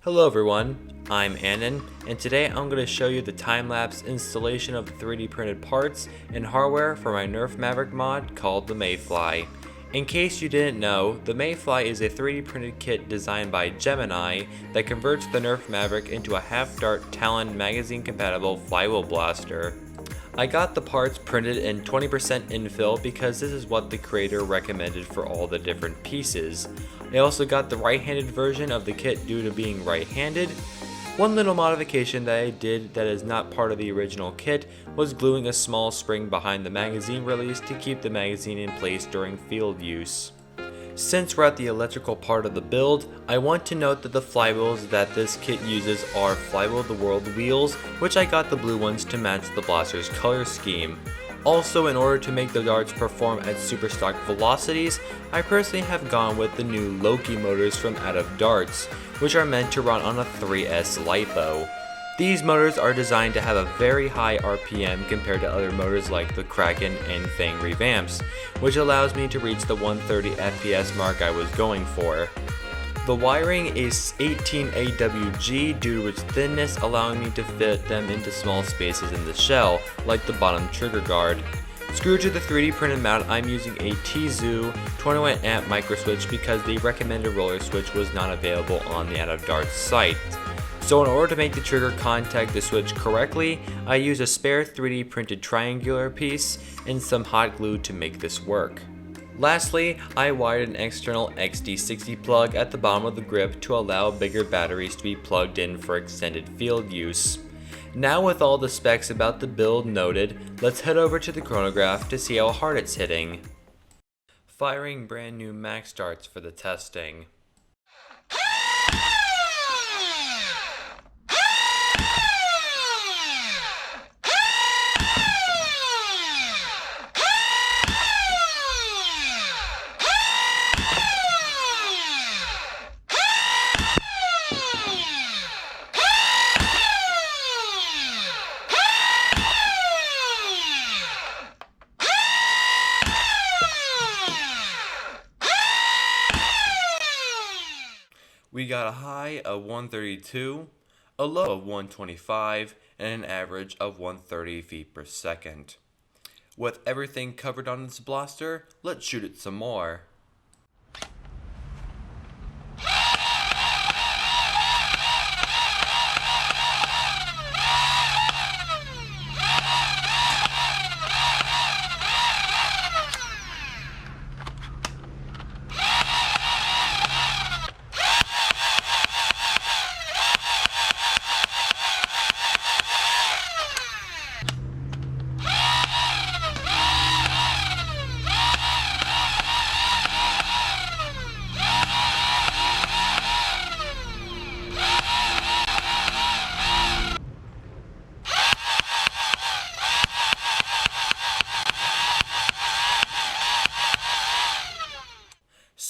Hello everyone, I'm Annan, and today I'm going to show you the time-lapse installation of 3D printed parts and hardware for my Nerf Maverick mod called the Mayfly. In case you didn't know, the Mayfly is a 3D printed kit designed by Gemini that converts the Nerf Maverick into a half-dart Talon magazine compatible flywheel blaster. I got the parts printed in 20% infill because this is what the creator recommended for all the different pieces. I also got the right-handed version of the kit due to being right-handed. One little modification that I did that is not part of the original kit was gluing a small spring behind the magazine release to keep the magazine in place during field use. Since we're at the electrical part of the build, I want to note that the flywheels that this kit uses are Flywheel of the World wheels, which I got the blue ones to match the blaster's color scheme. Also, in order to make the darts perform at super stock velocities, I personally have gone with the new Loki motors from Out of Darts, which are meant to run on a 3S LiPo. These motors are designed to have a very high RPM compared to other motors like the Kraken and Fang revamps, which allows me to reach the 130 FPS mark I was going for. The wiring is 18 AWG due to its thinness, allowing me to fit them into small spaces in the shell, like the bottom trigger guard. Screwed to the 3D printed mount, I'm using a Tzu 21 amp micro switch because the recommended roller switch was not available on the Out of Darts site. So in order to make the trigger contact the switch correctly, I use a spare 3D printed triangular piece and some hot glue to make this work. Lastly, I wired an external XD60 plug at the bottom of the grip to allow bigger batteries to be plugged in for extended field use. Now with all the specs about the build noted, let's head over to the chronograph to see how hard it's hitting. Firing brand new max darts for the testing. We got a high of 132, a low of 125, and an average of 130 feet per second. With everything covered on this blaster, let's shoot it some more.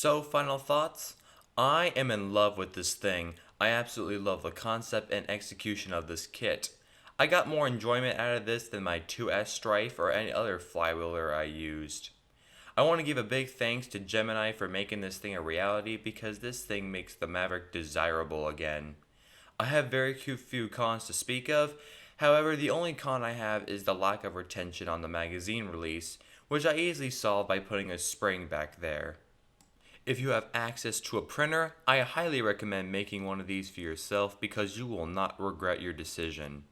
So, final thoughts? I am in love with this thing. I absolutely love the concept and execution of this kit. I got more enjoyment out of this than my 2S Strife or any other flywheeler I used. I want to give a big thanks to Gemini for making this thing a reality because this thing makes the Maverick desirable again. I have very few cons to speak of, however the only con I have is the lack of retention on the magazine release, which I easily solve by putting a spring back there. If you have access to a printer, I highly recommend making one of these for yourself because you will not regret your decision.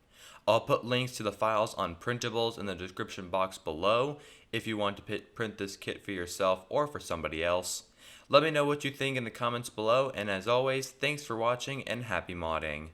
I'll put links to the files on printables in the description box below if you want to print this kit for yourself or for somebody else. Let me know what you think in the comments below, and as always, thanks for watching and happy modding.